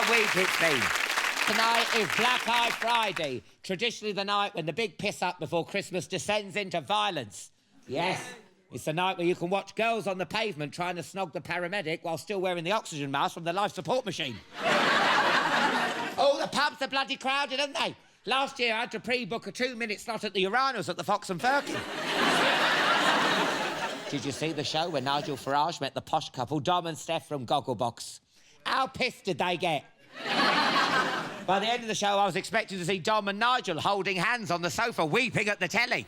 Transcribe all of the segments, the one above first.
a week it's been. Tonight is Black Eye Friday, traditionally the night when the big piss-up before Christmas descends into violence. Yes, it's the night where you can watch girls on the pavement trying to snog the paramedic while still wearing the oxygen mask from the life support machine. Oh, the pubs are bloody crowded, aren't they? Last year I had to pre-book a 2-minute slot at the urinals at the Fox and Firkin. Did you see the show where Nigel Farage met the posh couple, Dom and Steph from Gogglebox? How pissed did they get? By the end of the show, I was expecting to see Dom and Nigel holding hands on the sofa, weeping at the telly.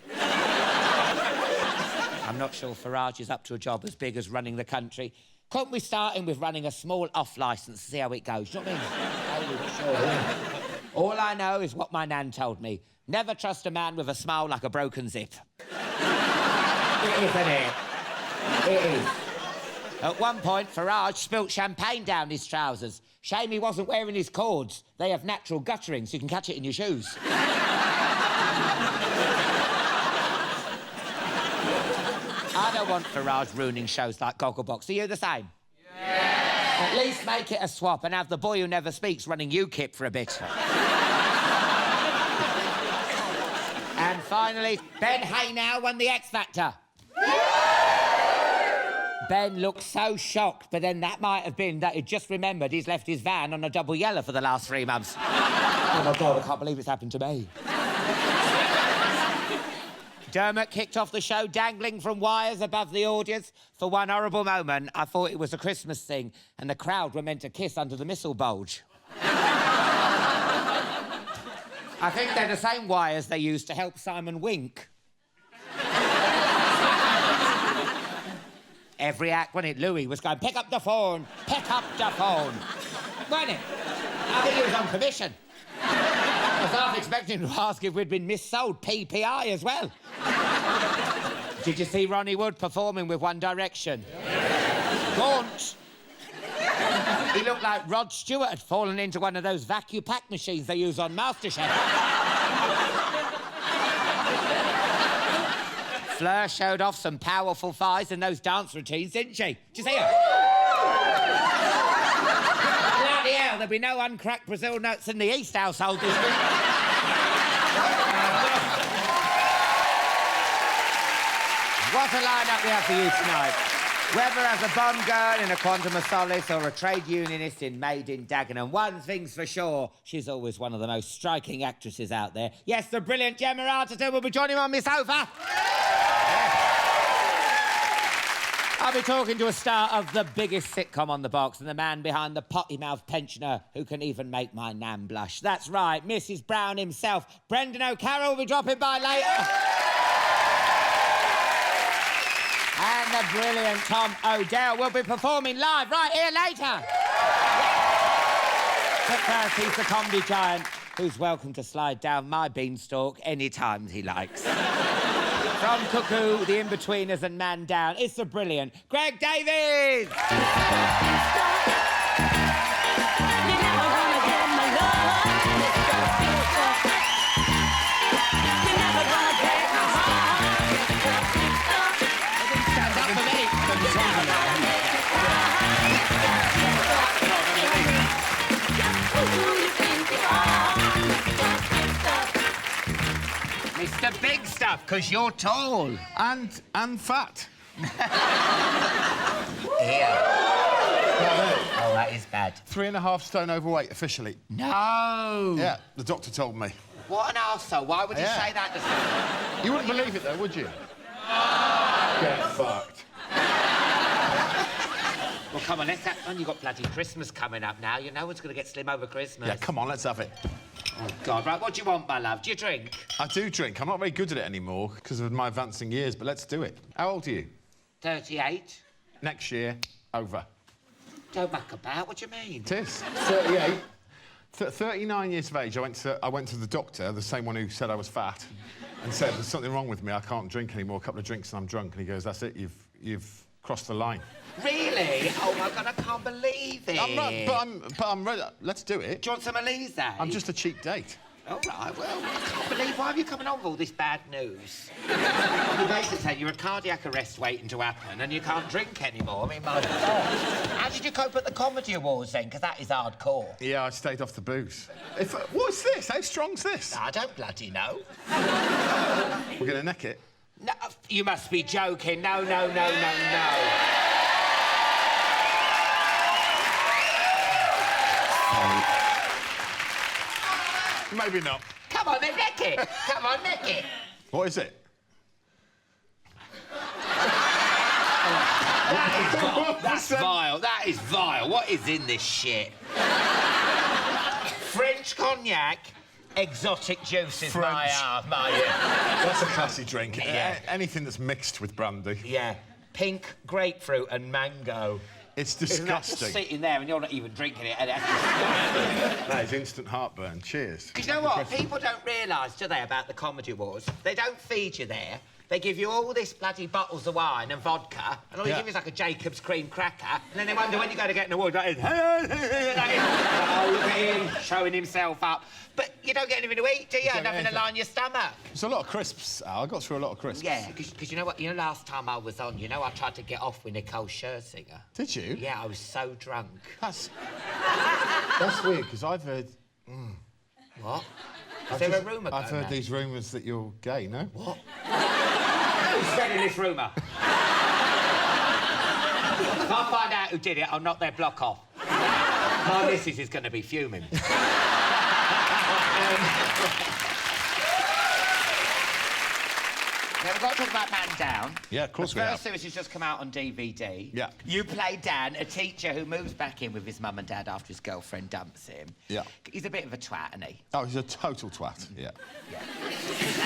I'm not sure Farage is up to a job as big as running the country. Couldn't we start him with running a small off-licence to see how it goes? Do you know what I mean? Sure. All I know is what my nan told me. Never trust a man with a smile like a broken zip. It is, isn't it? It is. At one point, Farage spilt champagne down his trousers. Shame he wasn't wearing his cords. They have natural guttering, so you can catch it in your shoes. I don't want Farage ruining shows like Gogglebox. Are you the same? Yeah. At least make it a swap and have the boy who never speaks running UKIP for a bit. And finally, Ben Haynow won the X Factor. Ben looked so shocked, but then that might have been that he'd just remembered he's left his van on a double yellow for the last 3 months. Oh, my God, I can't believe it's happened to me. Dermot kicked off the show dangling from wires above the audience. For one horrible moment, I thought it was a Christmas thing and the crowd were meant to kiss under the missile bulge. I think they're the same wires they used to help Simon wink. Every act, when it, Louis was going, pick up the phone, pick up the phone. Wasn't it? I think he was on commission. I was half expecting to ask if we'd been missold PPI as well. Did you see Ronnie Wood performing with One Direction? Yeah. Gaunt. He looked like Rod Stewart had fallen into one of those vacuum pack machines they use on MasterChef. Fleur showed off some powerful thighs in those dance routines, didn't she? Did you see her? Bloody hell, there'll be no uncracked Brazil nuts in the East household this week. What a line-up we have for you tonight. Whether as a Bond girl in A Quantum of Solace or a trade unionist in Made in Dagenham, one thing's for sure, she's always one of the most striking actresses out there. Yes, the brilliant Gemma Arterton will be joining me on my sofa. I'll be talking to a star of the biggest sitcom on the box and the man behind the potty-mouthed pensioner who can even make my nan blush. That's right, Mrs. Brown himself. Brendan O'Carroll will be dropping by later. And the brilliant Tom Odell will be performing live right here later. But first, he's the comedy giant who's welcome to slide down my beanstalk any time he likes. From Cuckoo, The In-Betweeners and Man Down, it's the brilliant Greg Davies! Mr. Big Stuff, because you're tall. And fat. Here. Oh, that is bad. 3.5 stone overweight, officially. No! Yeah, the doctor told me. What an arsehole. Why would he say that to someone? You wouldn't believe it, though, would you? Get fucked. Well, come on, let's have fun. You've got bloody Christmas coming up now. You know one's going to get slim over Christmas. Yeah, come on, let's have it. Oh, God. Right, what do you want, my love? Do you drink? I do drink. I'm not very good at it anymore because of my advancing years, but let's do it. How old are you? 38. Next year, over. Don't muck about. What do you mean? It is. 38. 39 years of age, I went to the doctor, the same one who said I was fat, and said, there's something wrong with me, I can't drink anymore, a couple of drinks and I'm drunk. And he goes, that's it, you've crossed the line. Really? Oh, my God, I can't believe it. I'm ready. Let's do it. Do you want some Elise? I'm just a cheap date. All right, well, I can't believe... Why have you coming on with all this bad news? You're basically saying you're a cardiac arrest waiting to happen and you can't drink anymore. I mean, my God. How did you cope at the Comedy Awards, then? Because that is hardcore. Yeah, I stayed off the booze. What's this? How strong's this? I don't bloody know. We're going to neck it? No, you must be joking. No. Maybe not. Come on, then, neck it. Come on, neck it. What is it? That's vile. That is vile. What is in this shit? French cognac, exotic juices, French. That's a classy drink. Yeah. Anything that's mixed with brandy. Yeah. Pink grapefruit and mango. It's disgusting. Sitting there and you're not even drinking it. And that's disgusting. That is instant heartburn. Cheers. Because you know what? People don't realise, do they, about the Comedy Awards? They don't feed you there. They give you all this bloody bottles of wine and vodka, and all you give is like a Jacob's cream cracker, and then they wonder when you go to get an award, like, oh, look at him, showing himself up. But you don't get anything to eat, do you? Nothing to line your stomach. There's a lot of crisps, Al. I got through a lot of crisps. Yeah, because you know what? You know, last time I was on, I tried to get off with Nicole Scherzinger. Did you? Yeah, I was so drunk. That's weird, because I've heard... What? Is there a rumour going I've heard on? these rumours that you're gay, no? What? Who's spreading this rumour? If I find out who did it, I'll knock their block off. My missus is going to be fuming. Now, we've got to talk about Man Down. Yeah, of course the we first have. series has just come out on DVD. Yeah. You play Dan, a teacher who moves back in with his mum and dad after his girlfriend dumps him. Yeah. He's a bit of a twat, isn't he? Oh, he's a total twat, yeah. Yeah.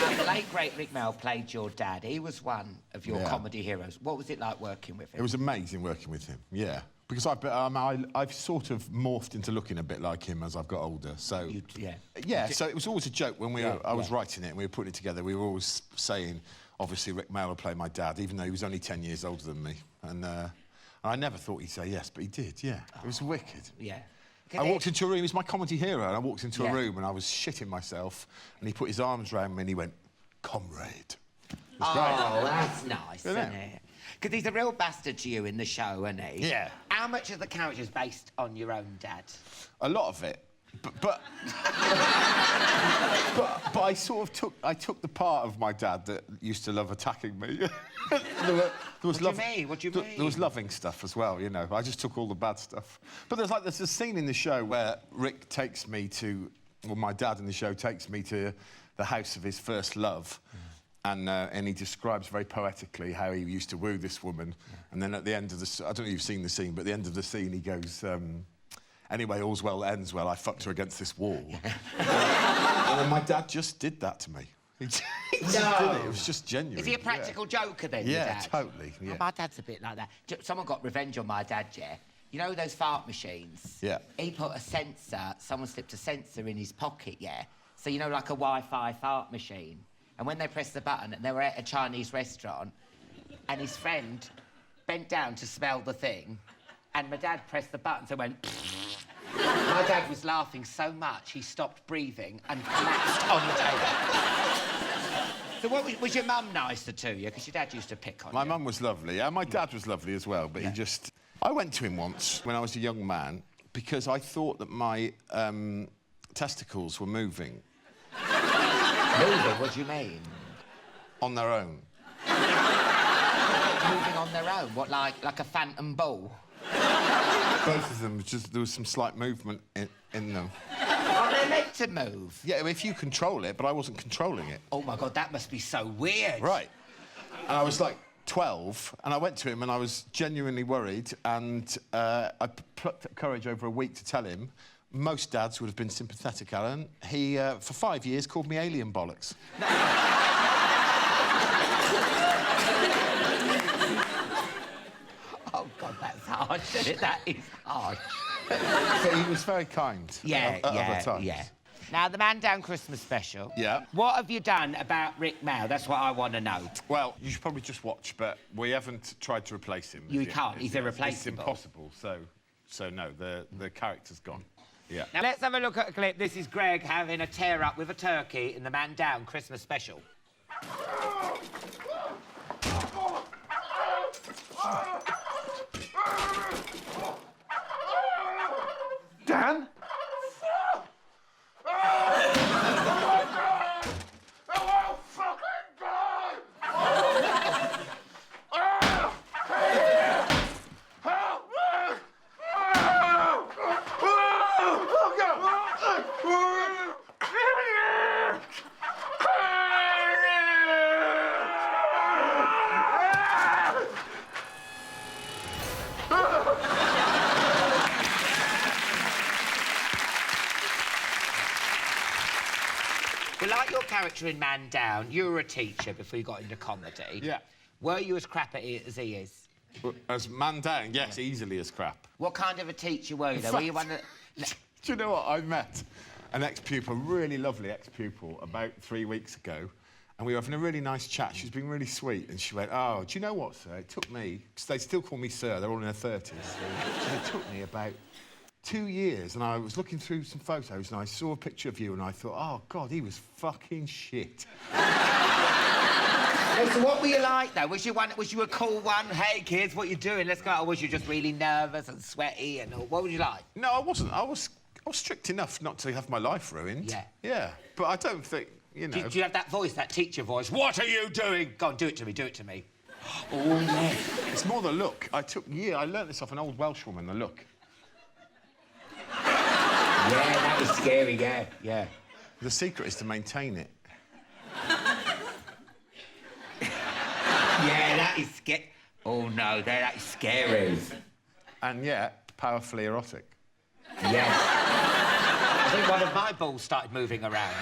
Now, the late, great Rick Mell played your dad. He was one of your comedy heroes. What was it like working with him? It was amazing working with him, yeah. Because I've sort of morphed into looking a bit like him as I've got older, so... Yeah, so it was always a joke when I was writing it and we were putting it together. We were always saying, obviously, Rick Mell would play my dad, even though he was only 10 years older than me. And I never thought he'd say yes, but he did, yeah. It was wicked. Yeah. I walked into a room, he's my comedy hero, and I walked into a room and I was shitting myself, and he put his arms around me and he went, comrade. It was great. That's nice, isn't it? Because he's a real bastard to you in the show, isn't he? Yeah. How much of the character is based on your own dad? A lot of it. But I sort of took the part of my dad that used to love attacking me. There was What do you mean? There was loving stuff as well, you know. I just took all the bad stuff. But there's a scene in the show where Rick takes me to... Well, my dad in the show takes me to the house of his first love. And he describes very poetically how he used to woo this woman. And then at the end of the... I don't know if you've seen the scene, but at the end of the scene, he goes... Anyway, all's well that ends well. I fucked her against this wall. And then my dad just did that to me. He just did it. It was just genuine. Is he a practical joker then, your Yeah, dad? totally. Yeah. Oh, my dad's a bit like that. Someone got revenge on my dad, yeah? You know those fart machines? Yeah. He put a sensor, someone slipped a sensor in his pocket, yeah? So, you know, like a Wi-Fi fart machine. And when they pressed the button, they were at a Chinese restaurant, and his friend bent down to smell the thing, and my dad pressed the button, so it went... My dad was laughing so much, he stopped breathing and collapsed on the table. So what was your mum nicer to you? Because your dad used to pick on you. My mum was lovely, and my dad was lovely as well, but he just... I went to him once, when I was a young man, because I thought that my testicles were moving. Moving? What do you mean? On their own. Moving on their own? What, like a phantom ball? Both of them, just there was some slight movement in them. Are they meant to move? Yeah, if you control it, but I wasn't controlling it. Oh, my God, that must be so weird. Right. And I was, like, 12, and I went to him, and I was genuinely worried, and I plucked up courage over a week to tell him. Most dads would have been sympathetic, Alan. He, for 5 years, called me alien bollocks. Oh, God, that's harsh, isn't it? That is harsh. But he was very kind. At other times. Yeah. Now, the Man Down Christmas special. Yeah. What have you done about Rick Mell? That's what I want to know. Well, you should probably just watch, but we haven't tried to replace him. You can't. He's irreplaceable. It's impossible. So no, the character's gone. Yeah. Now, let's have a look at a clip. This is Greg having a tear-up with a turkey in the Man Down Christmas special. Dan? Well, like your character in Man Down, you were a teacher before you got into comedy. Yeah. Were you as crap at it as he is? As Man Down, yes, easily as crap. What kind of a teacher were you, though? Were you one that... Do you know what? I met an ex-pupil, a really lovely ex-pupil, about 3 weeks ago, and we were having a really nice chat. She was being really sweet, and she went, oh, do you know what, sir? It took me... Because they still call me sir, they're all in their 30s. So it took me about 2 years, and I was looking through some photos, and I saw a picture of you, and I thought, oh, God, he was fucking shit. So what were you like, though? Was you a cool one? Hey, kids, what you doing? Let's go. Or was you just really nervous and sweaty and all? What were you like? No, I wasn't. I was strict enough not to have my life ruined. Yeah. Yeah, but I don't think, you know... Do you have that voice, that teacher voice? What are you doing? Go on, do it to me, do it to me. Oh, yeah. It's more the look. I learnt this off an old Welsh woman, the look. Yeah, that was scary, yeah, yeah. The secret is to maintain it. Yeah, that is scary. Oh, no, that is scary. And yet, powerfully erotic. Yes. I think one of my balls started moving around.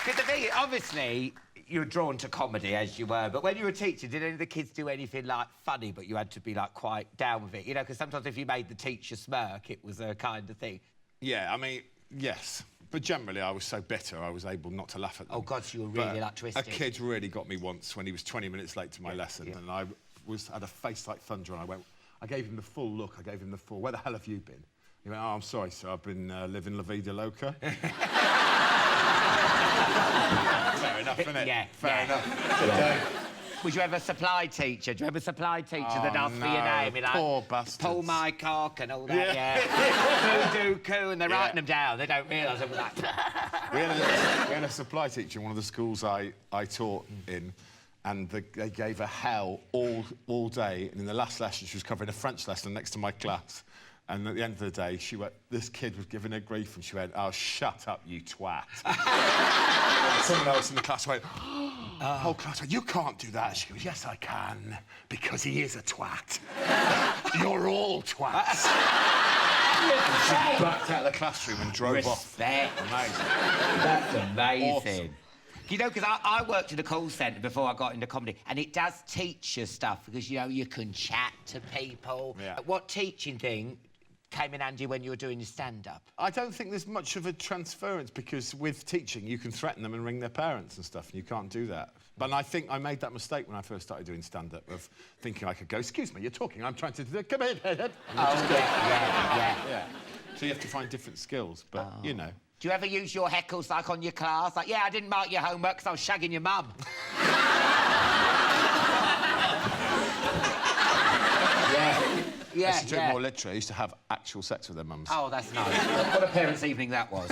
Good to be. Obviously, you were drawn to comedy as you were, but when you were a teacher, did any of the kids do anything, like, funny, but you had to be, like, quite down with it? You know, because sometimes if you made the teacher smirk, it was a kind of thing. Yeah, I mean, yes. But generally, I was so bitter, I was able not to laugh at them. Oh, God, so you were really, like, twisted. A kid really got me once when he was 20 minutes late to my lesson, and I had a face like thunder, and I gave him the full look, where the hell have you been? He went, oh, I'm sorry, sir, I've been living La Vida Loca. Fair enough, innit? Yeah. Fair enough. Yeah. Was you ever a supply teacher? Do you have a supply teacher that asked for your name? Like, poor bastards. Pull my cock and all that, yeah. Coo, and they're writing them down. They don't realise it was like... we had a supply teacher in one of the schools I taught in, and they gave her hell all day, and in the last lesson, she was covering a French lesson next to my class. And at the end of the day, she went, this kid was giving her grief, and she went, oh, shut up, you twat. Someone else in the class went, the whole class went, you can't do that. She goes, yes, I can, because he is a twat. You're all twats. She backed out of the classroom and drove off. Amazing. That's amazing. Awesome. You know, because I worked in a call centre before I got into comedy, and it does teach you stuff, because, you know, you can chat to people. Yeah. What teaching thing came in handy when you were doing your stand-up? I don't think there's much of a transference, because with teaching, you can threaten them and ring their parents and stuff, and you can't do that. But I think I made that mistake when I first started doing stand-up, of thinking I could go, excuse me, you're talking, I'm trying to do that, come in. Yeah. So you have to find different skills, but, you know. Do you ever use your heckles, like, on your class? Like, yeah, I didn't mark your homework because I was shagging your mum. I used to do it more literally. I used to have actual sex with their mums. Oh, that's nice. What a parents' evening that was.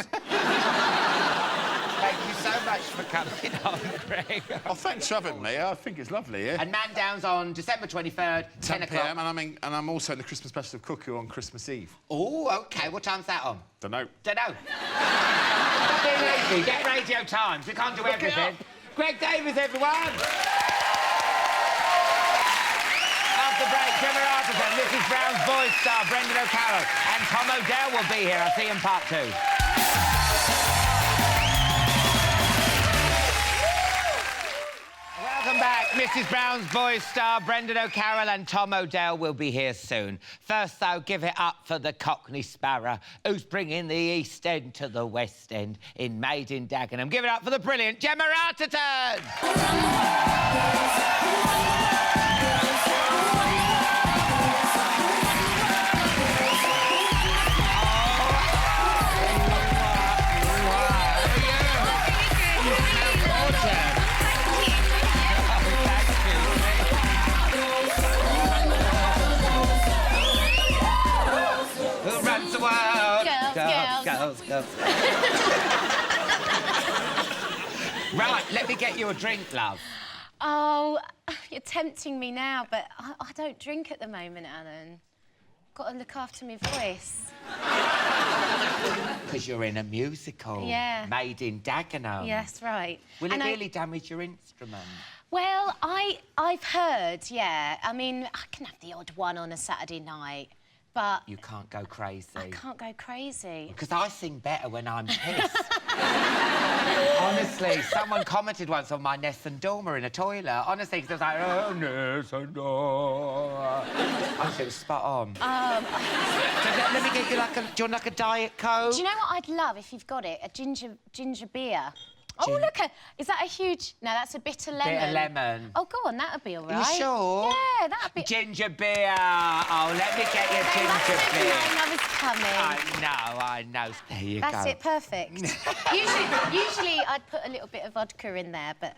Thank you so much for coming on, Greg. Oh, thanks for having me. I think it's lovely, yeah? And Man Down's on December 23rd, 10 o'clock. p.m, and I'm also in the Christmas special of Cuckoo on Christmas Eve. Oh, OK. What time's that on? Dunno. Stop being lazy. Get Radio Times. We can't do everything. Greg Davies, everyone. After break, Gemma Arterton, Mrs. Brown's Boys star, Brendan O'Carroll, and Tom Odell will be here. I'll see you in part 2. Well, Welcome back. Mrs Brown's Boys star Brendan O'Carroll and Tom Odell will be here soon. First, though, give it up for the Cockney Sparrow, who's bringing the East End to the West End in Made in Dagenham. Give it up for the brilliant Gemma Arterton! Girls. Right, let me get you a drink, love. Oh, you're tempting me now, but I don't drink at the moment, Alan. Got to look after my voice. Because you're in a musical. Yeah. Made in Dagenham. Yes, right. Will it really damage your instrument? Well, I've heard, yeah. I mean, I can have the odd one on a Saturday night. But you can't go crazy. I can't go crazy. Because I sing better when I'm pissed. Honestly, someone commented once on my Ness and Dormer in a toilet. Honestly, because I was like, oh, Ness and Dormer. Honestly, it was spot on. So let me get you like a... Do you want like a Diet Coke? Do you know what I'd love if you've got it? A ginger beer. Oh, look, is that a huge... No, that's a bitter lemon. Bitter lemon. Oh, go on, that'll be all right. Are you sure? Yeah, that'll be... Ginger beer. Oh, let me get you ginger beer. I was coming. I know. There you go. That's it, perfect. usually I'd put a little bit of vodka in there, but...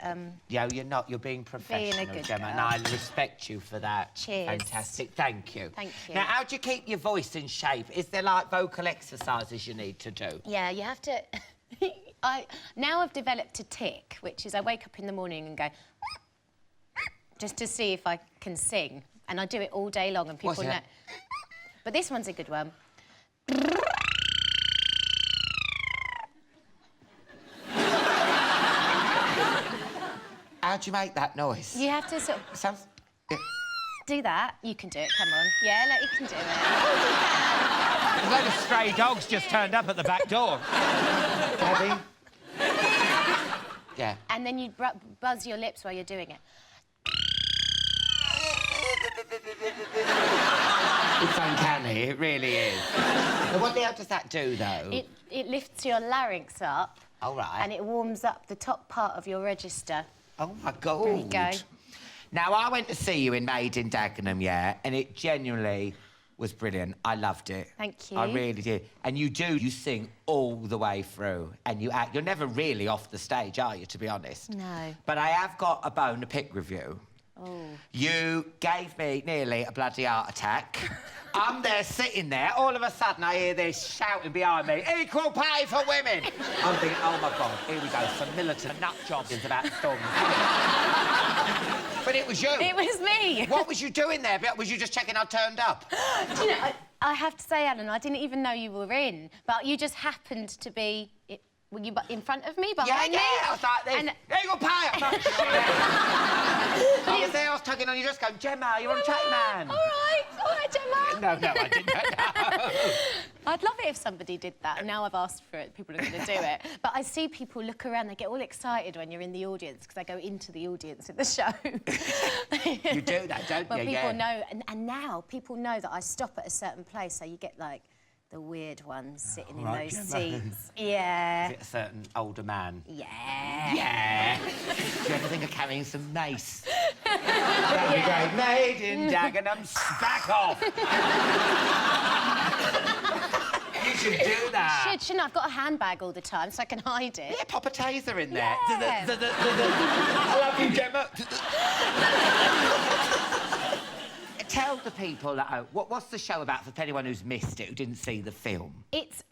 Yeah, you're not. You're being professional, being a good Gemma, girl. and I respect you for that. Cheers. Fantastic. Thank you. Thank you. Now, how do you keep your voice in shape? Is there, like, vocal exercises you need to do? Yeah, you have to... Now I've developed a tic, which is I wake up in the morning and go... just to see if I can sing. And I do it all day long and people know... But this one's a good one. How do you make that noise? You have to sort of... Sounds... Do that. You can do it, come on. Yeah, look, you can do it. A load of stray dogs just turned up at the back door. Gabby? Yeah. And then you buzz your lips while you're doing it. It's uncanny, it really is. What the hell does that do, though? It lifts your larynx up. All right. And it warms up the top part of your register. Oh, my God. There you go. Now, I went to see you in Made in Dagenham, yeah, and it genuinely was brilliant. I loved it. Thank you. I really did. And you sing all the way through, and you act. You're never really off the stage, are you, to be honest? No. But I have got a bone to pick with you. Oh. You gave me nearly a bloody heart attack. I'm there sitting there, all of a sudden I hear this shouting behind me, equal pay for women! I'm thinking, oh my God, here we go, some militant nut jobs is about to storm the But it was you. It was me. What was you doing there? Was you just checking I turned up? Do you know, I have to say, Alan, I didn't even know you were in, but you just happened to be... Were you in front of me, behind me? Yeah, I was like this. And... Equal pay! I was there, I was tugging on your dress going, Gemma, you're on Chatty Man. All right, Gemma. No, I didn't. No. I'd love it if somebody did that. Now I've asked for it, people are going to do it. But I see people look around, they get all excited when you're in the audience, because I go into the audience in the show. You do that, don't well, you? People know, and now people know that I stop at a certain place, so you get, like, the weird ones sitting in those seats. Yeah. Is it a certain older man? Yeah. Yeah. Do you ever think of carrying some mace? That'd be great. Made in Dagenham, back off. You should do that. Shouldn't I? I've got a handbag all the time, so I can hide it. Yeah, pop a taser in there. Yeah. I love you, Gemma. Tell the people that what's the show about for anyone who's missed it, who didn't see the film? It's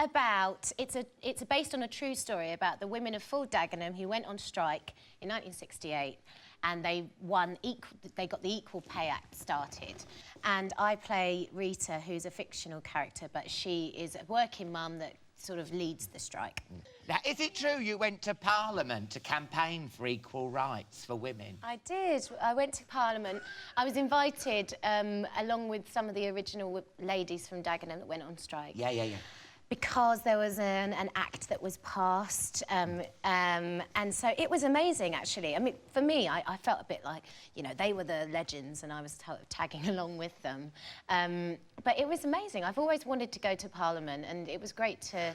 based on a true story about the women of Full Dagenham who went on strike in 1968, and they got the Equal Pay Act started. And I play Rita, who's a fictional character, but she is a working mum that sort of leads the strike. Now, is it true you went to Parliament to campaign for equal rights for women? I did. I went to Parliament. I was invited, along with some of the original ladies from Dagenham that went on strike. Yeah. because there was an act that was passed, and so it was amazing, actually. I mean, for me, I felt a bit like, you know, they were the legends and I was tagging along with them. But it was amazing. I've always wanted to go to Parliament, and it was great to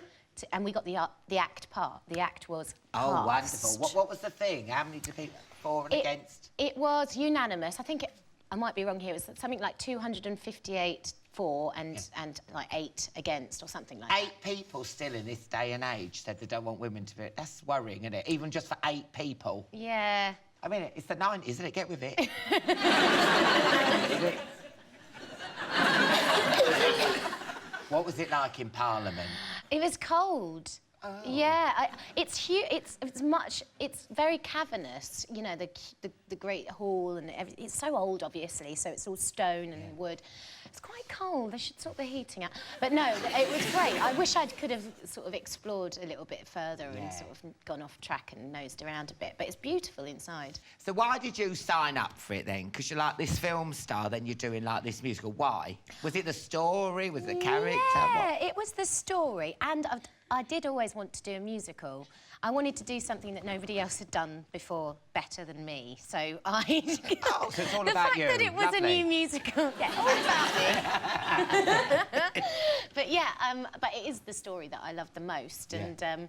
and we got the act part. The act was passed. Oh, wonderful. What was the thing? How many did people for and against? It was unanimous. I think I might be wrong here. It was something like 258 for and like 8 against or something like that. 8 people still in this day and age said they don't want women to be... That's worrying, isn't it? Even just for 8 people. Yeah. I mean, it's the 90s, isn't it? Get with it. What was it like in Parliament? It was cold. Oh. Yeah, it's huge. It's very cavernous. You know, the Great Hall and everything. It's so old, obviously, so it's all stone and wood. It's quite cold. They should sort the heating out. But no, it was great. I wish I could have sort of explored a little bit further and sort of gone off track and nosed around a bit. But it's beautiful inside. So why did you sign up for it then? Because you're like this film star, then you're doing like this musical. Why? Was it the story? Was it the character? Yeah, it was the story, and I did always want to do a musical. I wanted to do something that nobody else had done before better than me, so I... Oh, so it's all the about you. fact that it was Lovely. a new musical, yeah, all about me. But yeah, but it is the story that I love the most, and I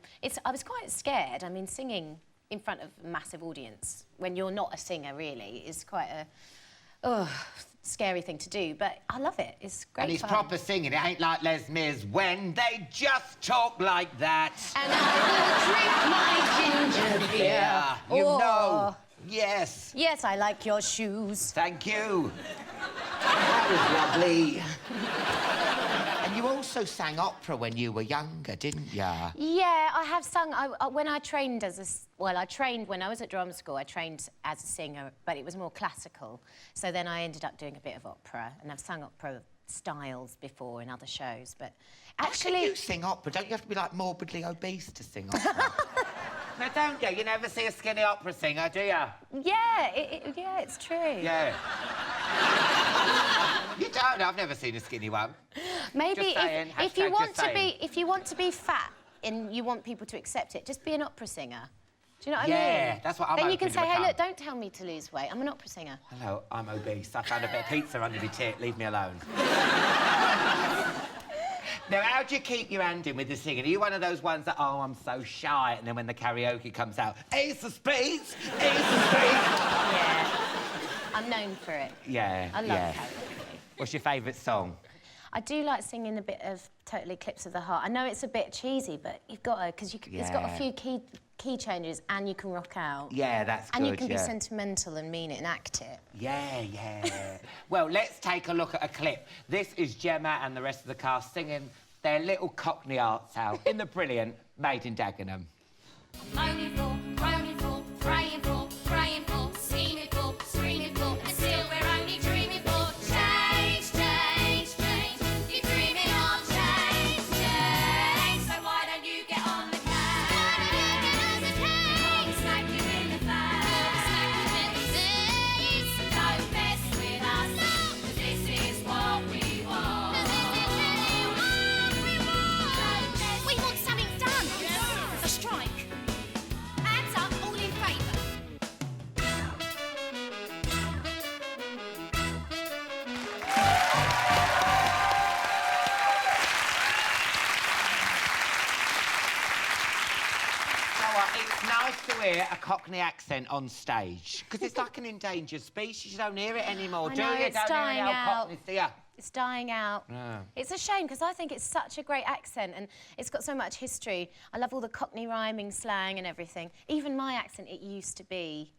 was quite scared. I mean, singing in front of a massive audience when you're not a singer really is quite a scary thing to do, but I love it. It's great. And it's fun. proper singing. It ain't like Les Mis when they just talk like that. And I will drink my ginger beer. Yeah, you know. Yes. Yes, I like your shoes. Thank you. That was lovely. And you also sang opera when you were younger, didn't you? Yeah, I have sung. When I trained I trained when I was at drama school. I trained as a singer, but it was more classical. So then I ended up doing a bit of opera, and I've sung opera styles before in other shows. But actually, how can you sing opera? Don't you have to be like morbidly obese to sing opera? No, don't you? You never see a skinny opera singer, do you? Yeah, yeah, it's true. Yeah. You don't? I've never seen a skinny one. Maybe Just saying. if you Hashtag want just to saying. be fat and you want people to accept it, just be an opera singer. Do you know what I mean? Yeah, that's what I'm Then you can hoping to say, hey, become. look, don't tell me to lose weight. I'm an opera singer. Hello, I'm obese. I found a bit of pizza under my tit. Leave me alone. Now, how do you keep your hand in with the singing? Are you one of those ones that, oh, I'm so shy, and then when the karaoke comes out, Ace of Spades, Ace of Spades? Yeah. I'm known for it. Yeah, I love karaoke. What's your favourite song? I do like singing a bit of Total Eclipse of the Heart. I know it's a bit cheesy, but you've got to, because it's got a few key changes and you can rock out. Yeah, that's good, And you can be sentimental and mean it and act it. Yeah. Well, let's take a look at a clip. This is Gemma and the rest of the cast singing their little Cockney arts out in the brilliant Made in Dagenham. Moaning for, groaning for, praying for, scheming for, screaming for, and still we're only dreaming for change, change, change. You're dreaming of change, change. So why don't you get on the case? Before we smack you in the face. So don't mess with us, 'cause this is what we want. We want something done. A strike. Hands up, all in favour. It's nice to hear a Cockney accent on stage, because it's like an endangered species. You don't hear it anymore, I do know, you? it's Don't hear dying any old out. Cockneys, do you? It's dying out. Yeah. It's a shame because I think it's such a great accent and it's got so much history. I love all the Cockney rhyming, slang and everything. Even my accent, it used to be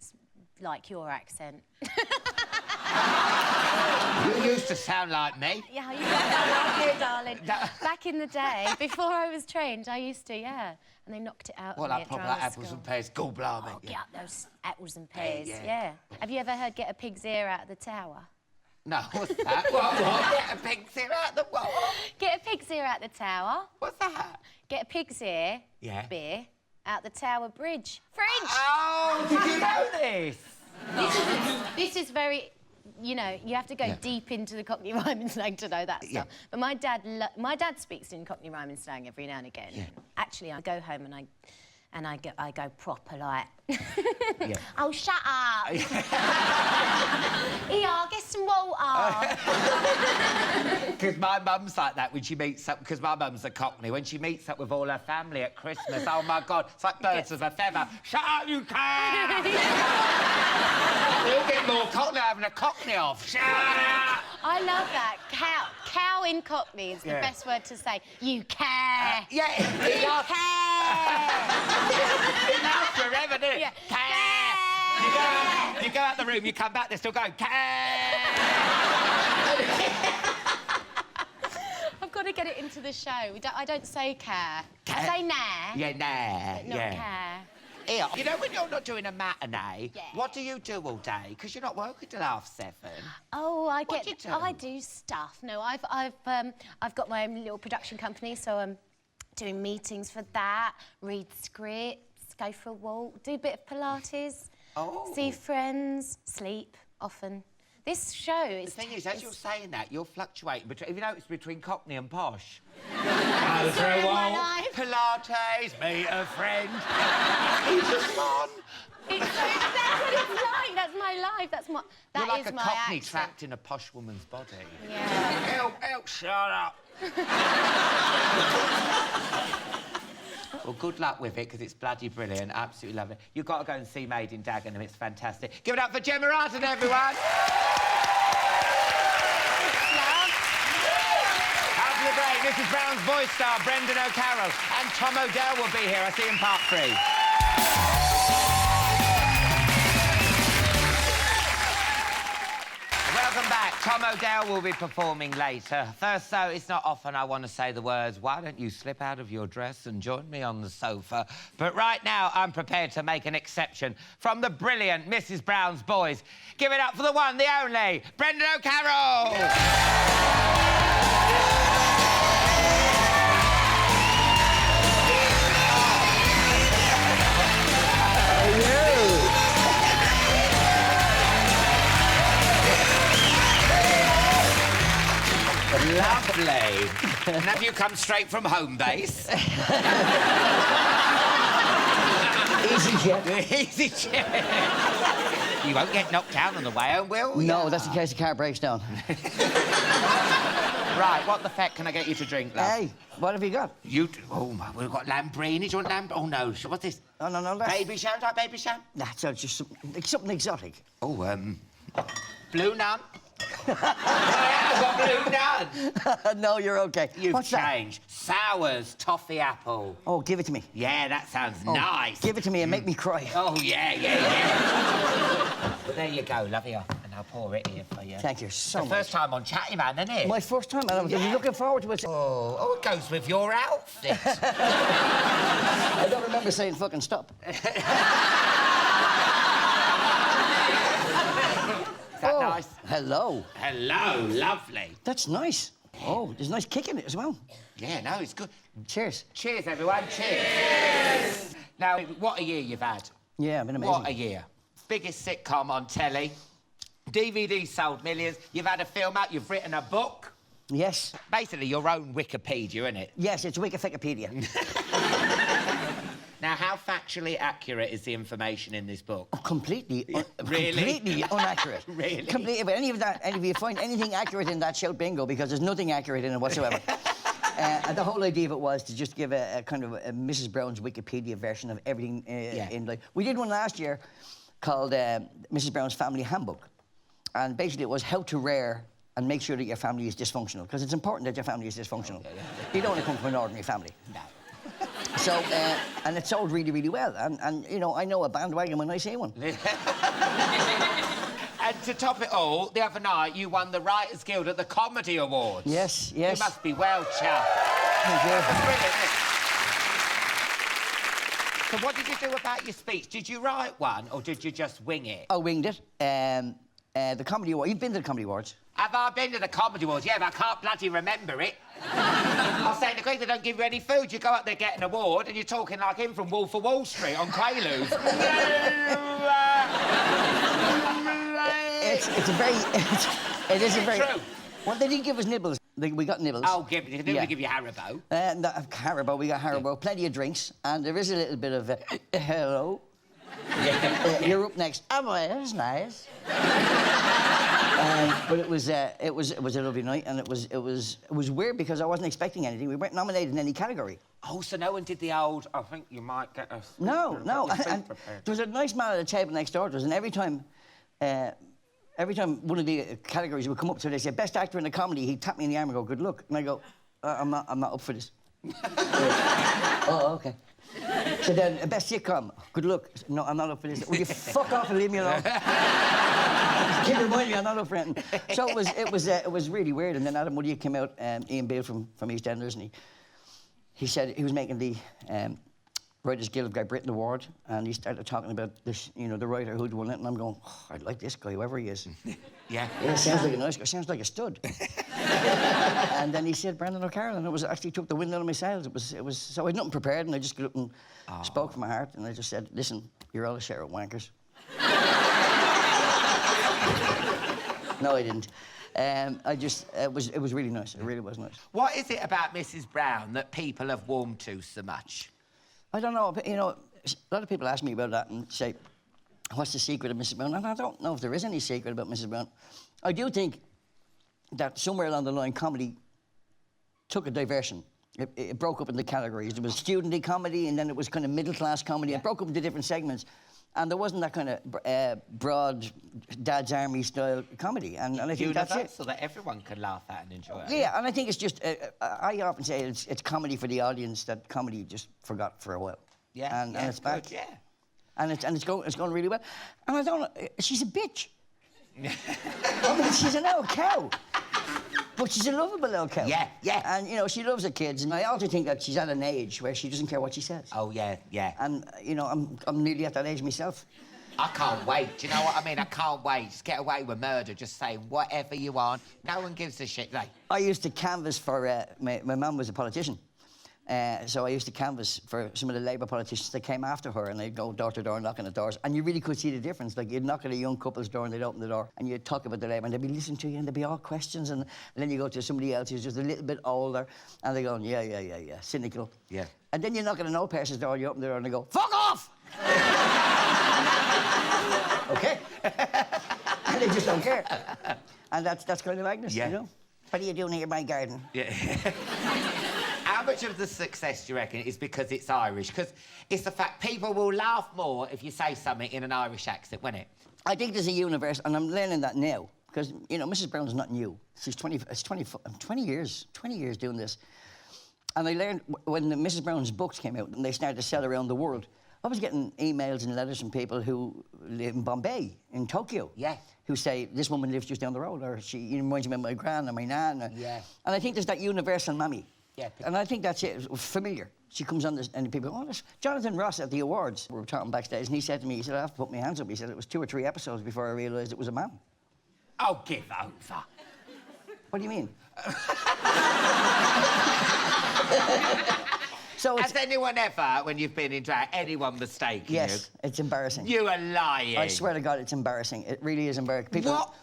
like your accent. You used to sound like me. Yeah, you sound like you, darling. Back in the day, before I was trained, I used to, yeah. And they knocked it out Well, of me like at proper drama like apples school. and pears. Go blimey. Oh, get up those apples and pears, yeah. yeah. Have you ever heard Get a Pig's Ear Out of the Tower? No, what's that? What? Get a pig's ear out the what? Get a pig's ear out the tower. What's that? Get a pig's ear, beer, out the Tower Bridge. Fridge! Oh, did you know this? This is very you know, you have to go deep into the Cockney rhyming slang to know that stuff. Yeah. But my dad speaks in Cockney rhyming slang every now and again. Yeah. Actually, I go home and I go proper like. Yeah. Oh, shut up! Here, get some water. Because my mum's like that when she meets up, because my mum's a Cockney, when she meets up with all her family at Christmas, oh my God, it's like birds of a feather. Shut up, you cow! You'll get more Cockney having a Cockney off. Shut up! I love that. Cow in Cockney is the Yeah. best word to say. You care. Yeah, it You lasts, care. it lasts forever, doesn't it? Yeah. Care. You go out the room, you come back, they're still going, care. I've got to get it into the show. I don't say care. I say nah. Yeah, nah. But not yeah. care. Here, you know when you're not doing a matinee, Yeah. what do you do all day? Because you're not working till 7:30. Oh, What do you do? I do stuff. No, I've got my own little production company, so I'm doing meetings for that, read scripts, go for a walk, do a bit of Pilates, see friends, sleep often. This show is... The thing is, as you're saying that, you're fluctuating between... Have you noticed between Cockney and posh? Go for a walk, life. Pilates, meet a friend. He's just on. That's what it's like. That's my life. You're like is a my Cockney accent. trapped in a posh woman's body. Yeah. Help, shut up. Well, good luck with it, because it's bloody brilliant. Absolutely love it. You've got to go and see Made in Dagenham. It's fantastic. Give it up for Gemma Arterton, everyone. After the break, Mrs. Brown's voice star, Brendan O'Carroll, and Tom Odell will be here. I see you in part 3. Welcome back. Tom Odell will be performing later. First, though, it's not often I want to say the words, why don't you slip out of your dress and join me on the sofa? But right now, I'm prepared to make an exception from the brilliant Mrs. Brown's boys. Give it up for the one, the only, Brendan O'Carroll! Lovely. And have you come straight from home base? EasyJet. EasyJet. You won't get knocked down on the way home, will you? No, that's in case the car breaks down. Right, what the feck can I get you to drink, love? Hey, what have you got? Oh, my, we've got Lambrini. Do you want lamb? Oh, no. What's this? No, that's... Baby sham? Like baby sham? That's just something exotic. Oh, blue nun. I've got blue nun. No, you're okay. You've What's that? changed. Sours, toffee apple. Oh, give it to me. Yeah, that sounds Oh, nice. Give it to me and make me cry. Oh, yeah. There you go, love you. And I'll pour it here for you. Thank you so The much. first time on Chatty, man, isn't it? My first time, and I was looking forward to it. Oh, it goes with your outfit. I don't remember saying fucking stop. Is that nice? Hello. Hello, lovely. That's nice. Oh, there's a nice kick in it as well. Yeah, no, it's good. Cheers. Cheers, everyone. Cheers. Now, what a year you've had. Yeah, been amazing. What a year. Biggest sitcom on telly. DVD sold millions. You've had a film out. You've written a book. Yes. Basically, your own Wikipedia, isn't it? Yes, it's Wikipedia. Now, how factually accurate is the information in this book? Oh, completely, Really? completely inaccurate. Really? Completely. If any of that, and if you find anything accurate in that, shout bingo, because there's nothing accurate in it whatsoever. And the whole idea of it was to just give a kind of a Mrs. Brown's Wikipedia version of everything in life. We did one last year called Mrs. Brown's Family Handbook, and basically it was how to rear and make sure that your family is dysfunctional, because it's important that your family is dysfunctional. You don't want to come from an ordinary family. No. So, and it sold really, really well. And you know, I know a bandwagon when I see one. And to top it all, the other night you won the Writers' Guild at the Comedy Awards. Yes. You must be well chuffed. Thank you. That's brilliant, isn't it? So what did you do about your speech? Did you write one, or did you just wing it? I winged it. The Comedy Awards. You've been to the Comedy Awards? Have I been to the Comedy Awards? Yeah, but I can't bloody remember it. I was saying to Greg, they don't give you any food. You go up there, get an award, and you're talking like him from Wolf of Wall Street on Quaaludes. it's a very... it is a very... True. Well, they didn't give us nibbles. We got nibbles. Oh, they didn't give you Haribo. No, Haribo, we got Haribo. Plenty of drinks. And there is a little bit of... hello. You're up next. Oh, boy, that's nice. But it was a lovely night, and it was weird because I wasn't expecting anything. We weren't nominated in any category. Oh, so no one did the old, I think you might get us... No. And there was a nice man at the table next door to us, and every time one of the categories would come up to, they say, best actor in a comedy, he'd tap me in the arm and go, good luck. And I go, I'm not up for this. Oh, okay. So then, best sitcom, good luck. No, I'm not up for this. Will you fuck off and leave me alone? Keep reminding me, I'm not up for anything. So it was really weird. And then Adam Woodie came out, Ian Beale from EastEnders, and he said he was making the Writers Guild of Great Britain Award, and he started talking about this, the writer who'd won it, and I'm going, oh, I'd like this guy, whoever he is. Yeah. Sounds like a nice guy. Sounds like a stud. And then he said Brendan O'Carroll, and it actually took the wind out of my sails. It was so I had nothing prepared, and I just got up and spoke from my heart, and I just said, listen, you're all a share of wankers. No, I didn't. It was really nice. It really was nice. What is it about Mrs. Brown that people have warmed to so much? I don't know. But, a lot of people ask me about that and say, what's the secret of Mrs. Brown? And I don't know if there is any secret about Mrs. Brown. I do think that somewhere along the line, comedy took a diversion. It broke up into categories. There was student comedy, and then it was kind of middle-class comedy. Yeah. It broke up into different segments. And there wasn't that kind of broad Dad's Army style comedy. And I think that's it. So that everyone can laugh at and enjoy it. Yeah, and I think it's just, I often say it's comedy for the audience that comedy just forgot for a while. Yeah, and it's back. Good, yeah. And it's going really well. And I don't know, she's a bitch. I mean, she's an old cow. But she's a lovable little cow. Yeah, yeah. And, she loves her kids. And I also think that she's at an age where she doesn't care what she says. Oh, yeah, yeah. And, I'm nearly at that age myself. I can't wait. Do you know what I mean? I can't wait. Just get away with murder. Just say whatever you want. No one gives a shit. Like, I used to canvass for... my mum was a politician. So I used to canvass for some of the Labour politicians that came after her, and they'd go door to door knocking at doors, and you really could see the difference. Like, you'd knock at a young couple's door and they'd open the door and you'd talk about the Labour, and they'd be listening to you and there'd be all questions, and then you go to somebody else who's just a little bit older and they're going, yeah, cynical. Yeah. And then you knock at an old person's door, you open the door and they go, fuck off! Okay? And they just don't care. And that's kind of Agnes, What are you doing here in my garden? Yeah. How much of the success do you reckon is because it's Irish? Because it's the fact people will laugh more if you say something in an Irish accent, won't it? I think there's a universe, and I'm learning that now. Because, Mrs. Brown's not new. She's 20 years doing this. And I learned when the Mrs. Brown's books came out and they started to sell around the world, I was getting emails and letters from people who live in Bombay, in Tokyo. Yeah. Who say, this woman lives just down the road, or she reminds me of my gran or my nan. Yeah. And I think there's that universal mammy. Yeah. And I think that's it, familiar. She comes on this, and people go, oh, this Jonathan Ross at the awards. We were talking backstage, and he said to me, I have to put my hands up. He said, it was 2 or 3 episodes before I realised it was a man. Oh, give over. What do you mean? So has anyone ever, when you've been in drag, anyone mistaken you? Yes, it's embarrassing. You are lying. I swear to God, it's embarrassing. It really is embarrassing. People,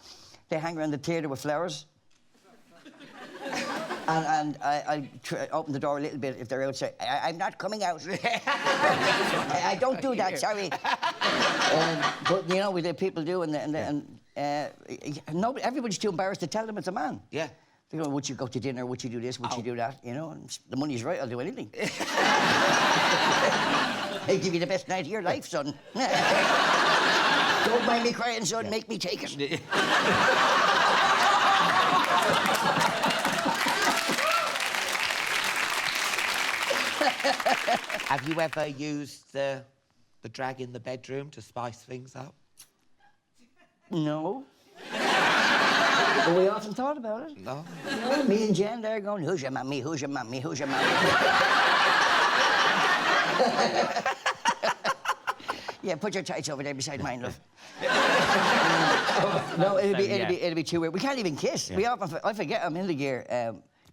they hang around the theatre with flowers. And I open the door a little bit if they're outside. I'm not coming out. I don't do that, sorry. But, with the people do, everybody's too embarrassed to tell them it's a man. Yeah. They go, would you go to dinner? Would you do this? Would you do that? And the money's right, I'll do anything. I'll give you the best night of your life, son. Don't mind me crying, son. Make me take it. Have you ever used the drag in the bedroom to spice things up? No. But we often thought about it. No. Me and Jen, they're going, who's your mummy, who's your mummy, who's your mummy? Yeah, put your tights over there beside mine, love. No, it'll be too weird. We can't even kiss. Yeah. I forget I'm in the gear.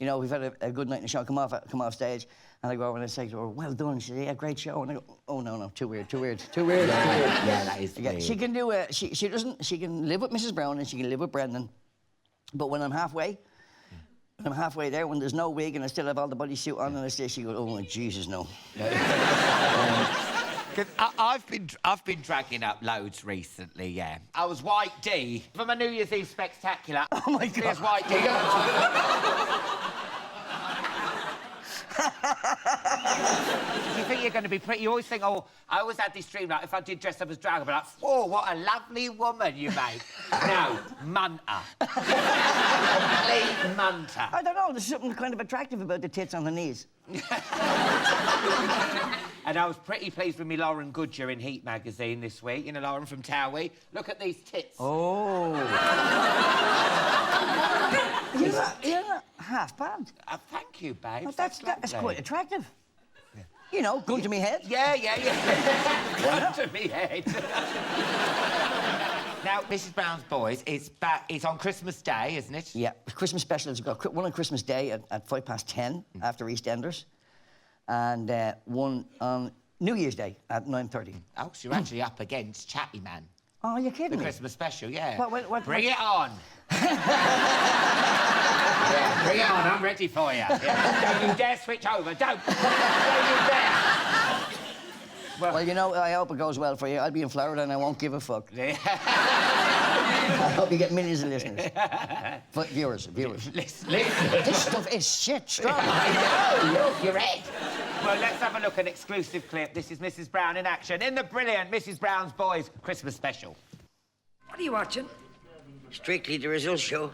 you know, we've had a good night in the show, come off stage, and I go over and I say to her, well done. She said, yeah, great show. And I go, oh, no, too weird. Yeah, that is weird. She can do she can live with Mrs. Brown and she can live with Brendan. But when I'm halfway there, when there's no wig and I still have all the bodysuit on and I say, she goes, oh, my Jesus, no. 'Cause I've been dragging up loads recently, yeah. I was White D for my New Year's Eve spectacular. Oh, my God. There's White D. You think you're going to be pretty? You always think, oh, I always had this dream, like, if I did dress up as drag, I'd be like, oh, what a lovely woman you make. No, munter. Complete munter. I don't know, there's something kind of attractive about the tits on the knees. And I was pretty pleased with me Lauren Goodyear in Heat magazine this week. You know, Lauren from Towie. Look at these tits. Oh. You're not half bad. Thank you, babe. Well, that's quite attractive. Yeah. You know, gun to me head. Yeah. Gun to me head. Now, Mrs. Brown's Boys, it's on Christmas Day, isn't it? Yeah, Christmas specials. We've got one on Christmas Day at 10:05 after EastEnders, and one on New Year's Day at 9:30. Oh, so you're actually up against Chatty Man. Oh, you're kidding The me? Christmas special, yeah. What, Bring it on. Yeah, bring it on, I'm ready for you. Yeah. Don't you dare switch over, don't you dare. Well, you know, I hope it goes well for you. I'll be in Florida and I won't give a fuck. Yeah. I hope you get millions of listeners. Viewers. Listen. This stuff is shit, strong. I know, look, you're red. Well, let's have a look at an exclusive clip. This is Mrs. Brown in action in the brilliant Mrs. Brown's Boys Christmas special. What are you watching? Strictly the Results Show.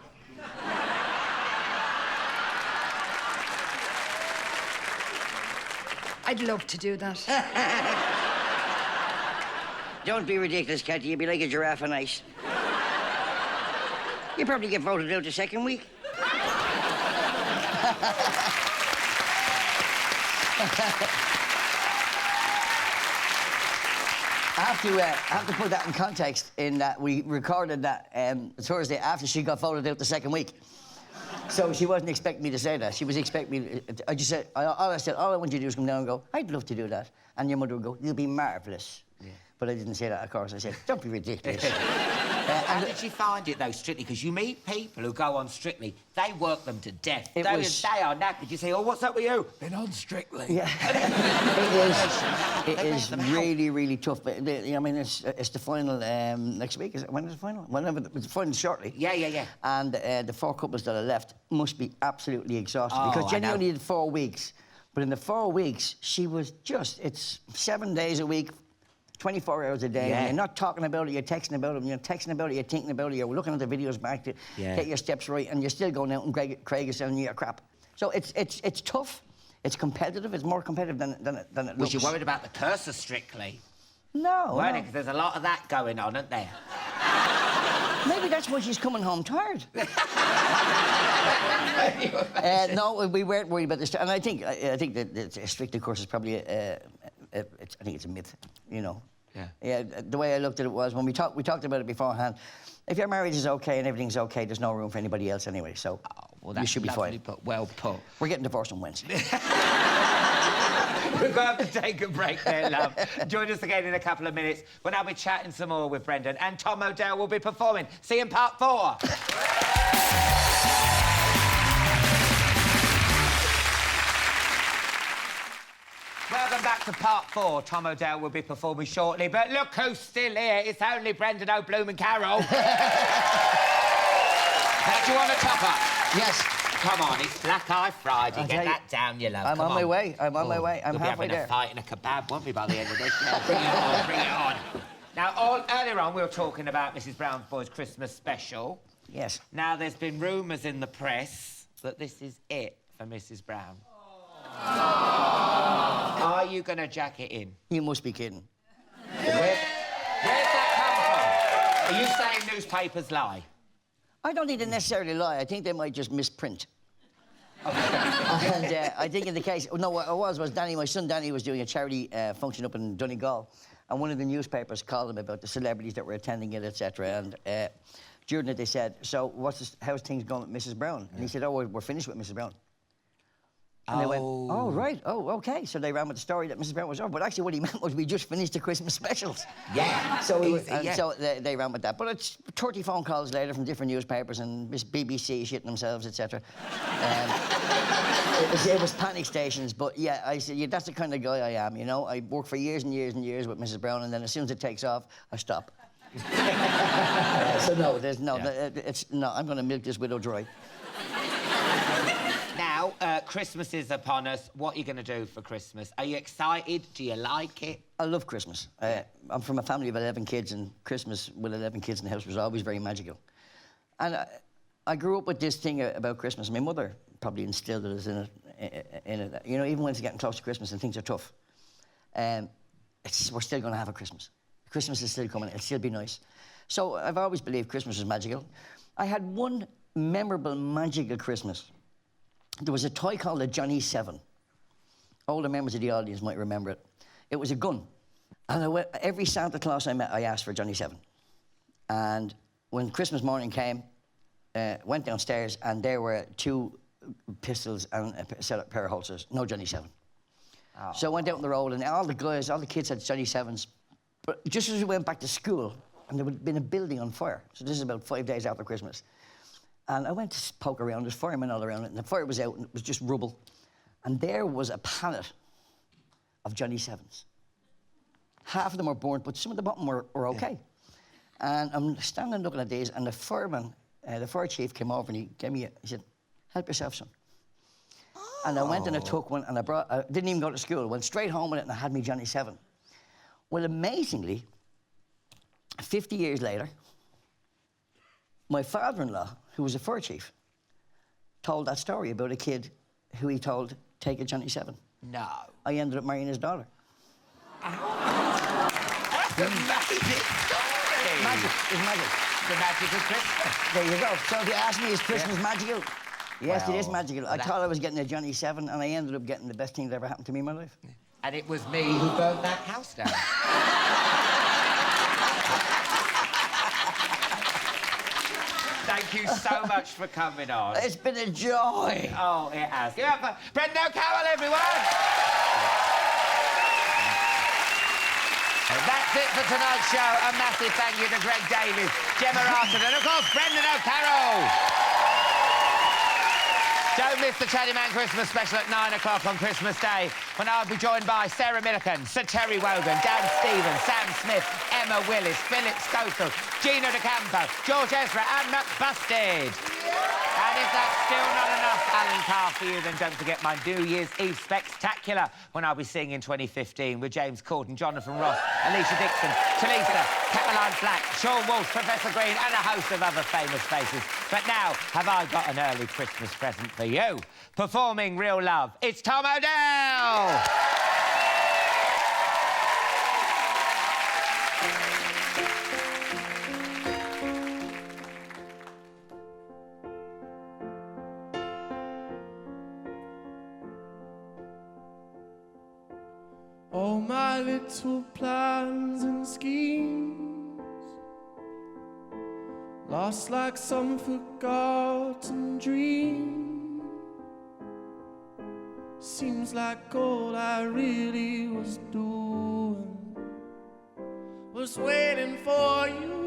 I'd love to do that. Don't be ridiculous, Chatty. You'd be like a giraffe on ice. You probably get voted out the second week. I have to put that in context in that we recorded that Thursday after she got voted out the second week. So she wasn't expecting me to say that. She was expecting me to, I just said, all I want you to do is come down and go, I'd love to do that. And your mother would go, you'll be marvellous. Yeah. But I didn't say that, of course. I said, don't be ridiculous. How did you find it, though, Strictly? Because you meet people who go on Strictly, they work them to death. They are knackered. You say, oh, what's up with you? Been on Strictly. Yeah. it is really, really tough. But I mean, it's the final next week. When is the final? Whenever it's the final shortly. Yeah. And the 4 couples that are left must be absolutely exhausted because Jenny only did 4 weeks. But in the 4 weeks, she was it's 7 days a week, 24 hours a day. Yeah. And you're not talking about it, you're texting about it, you're thinking about it, you're looking at the videos back to get your steps right, and you're still going out and Craig is selling you your crap. So it's tough, it's competitive, it's more competitive than it looks. Was you worried about the curse of Strictly? No. Weren't you? Because there's a lot of that going on, isn't there? Maybe that's why she's coming home tired. No, we weren't worried about this. And I think that a Strictly course is probably I think it's a myth, you know. Yeah. The way I looked at it was when we talked about it beforehand. If your marriage is okay and everything's okay, there's no room for anybody else anyway. So you should be fine. Well put. We're getting divorced on Wednesday. We're going to have to take a break there, love. Join us again in a couple of minutes when I'll be chatting some more with Brendan and Tom Odell will be performing. See you in part 4. Welcome back to part 4. Tom Odell will be performing shortly, but look who's still here. It's only Brendan O'Bloom and Carol. Now, do you want a top-up? Yes. Come on, it's Black Eye Friday. Get that down, you love. I'm on my way. I'm my way. I'm halfway there. We'll be having a fight and a kebab, won't we, by the end of this? Yeah, bring it on. Now, earlier on, we were talking about Mrs. Brown's Boys' Christmas special. Yes. Now, there's been rumours in the press that this is it for Mrs. Brown. Are you going to jack it in? You must be kidding. Where's that come from? Are you saying newspapers lie? I don't think they necessarily lie. I think they might just misprint. And I think in the case... No, what it was Danny, my son Danny, was doing a charity function up in Donegal, and one of the newspapers called him about the celebrities that were attending it, etc. And during it, they said, so how's things going with Mrs. Brown? And he said, oh, we're finished with Mrs. Brown. And they went, oh, right, oh, OK. So they ran with the story that Mrs. Brown was over. But actually what he meant was we just finished the Christmas specials. Yeah. So, Yeah. so they ran with that. But it's 30 phone calls later from different newspapers and BBC shitting themselves, etc. It was panic stations. But yeah, I said, yeah, that's the kind of guy I am, you know. I work for years and years and years with Mrs. Brown, and then as soon as it takes off, I stop. So no, there's no, it's no. I'm going to milk this widow dry. Now, Christmas is upon us. What are you going to do for Christmas? Are you excited? Do you like it? I love Christmas. I'm from a family of 11 kids, and Christmas with 11 kids in the house was always very magical. And I grew up with this thing about Christmas. My mother probably instilled us in it. You know, even when it's getting close to Christmas and things are tough, we're still going to have a Christmas. Christmas is still coming. It'll still be nice. So I've always believed Christmas is magical. I had one memorable magical Christmas. There was a toy called a Johnny 7. Older members of the audience might remember it. It was a gun. And every Santa Claus I met, I asked for Johnny 7. And when Christmas morning came, went downstairs, and there were 2 pistols and a set of pair of holsters. No Johnny 7. Oh. So I went out on the road, and all the kids had Johnny 7s. But just as we went back to school, and there had been a building on fire. So this is about 5 days after Christmas. And I went to poke around. There's firemen all around it, and the fire was out, and it was just rubble. And there was a pallet of Johnny 7s. Half of them were burnt, but some of the bottom were okay. Yeah. And I'm standing looking at these, and the fireman, the fire chief came over, and he gave me he said, help yourself, son. Oh. And I went and I took one, and I didn't even go to school. Went straight home with it, and I had me Johnny 7. Well, amazingly, 50 years later, my father-in-law, who was a fire chief, told that story about a kid who he told, take a Johnny 7. No. I ended up marrying his daughter. That's amazing story. Magic. It's magic. The magic of Christmas. There you go. So if you ask me, is Christmas magical? Yes, Well, it is magical. I thought I was getting a Johnny 7, and I ended up getting the best thing that ever happened to me in my life. And it was me who burnt that house down. Thank you so much for coming on. It's been a joy. Oh, it has. Give it up for Brendan O'Carroll, everyone! And that's it for tonight's show. A massive thank you to Greg Davies, Gemma Arterton, and of course, Brendan O'Carroll. Don't miss the Chatty Man Christmas special at 9 o'clock on Christmas Day, when I'll be joined by Sarah Millican, Sir Terry Wogan, Dan Stevens, Sam Smith, Emma Willis, Philip Schofield, Gina DeCampo, George Ezra, and McBusted. And if that's still not enough Alan Carr for you, then don't forget my New Year's Eve Spectacular, when I'll be singing in 2015 with James Corden, Jonathan Ross, Alicia Dixon, Talisa, Caroline Flack, Sean Walsh, Professor Green, and a host of other famous faces. But now, have I got an early Christmas present for you? Performing Real Love, it's Tom Odell! All my little plans and schemes lost like some forgotten dream. Seems like all I really was doing was waiting for you.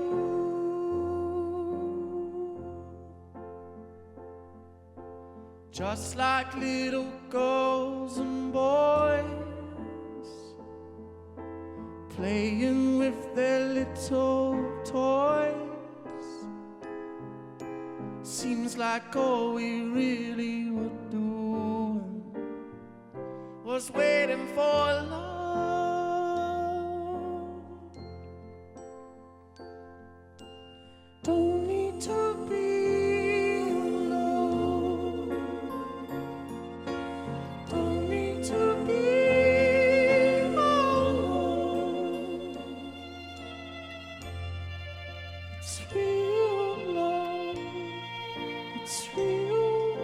Just like little girls and boys playing with their little toys. Seems like all we really were doing was waiting for love. Don't need to be alone. Don't need to be alone. It's real love. It's real.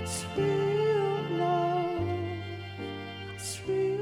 It's real love. It's real.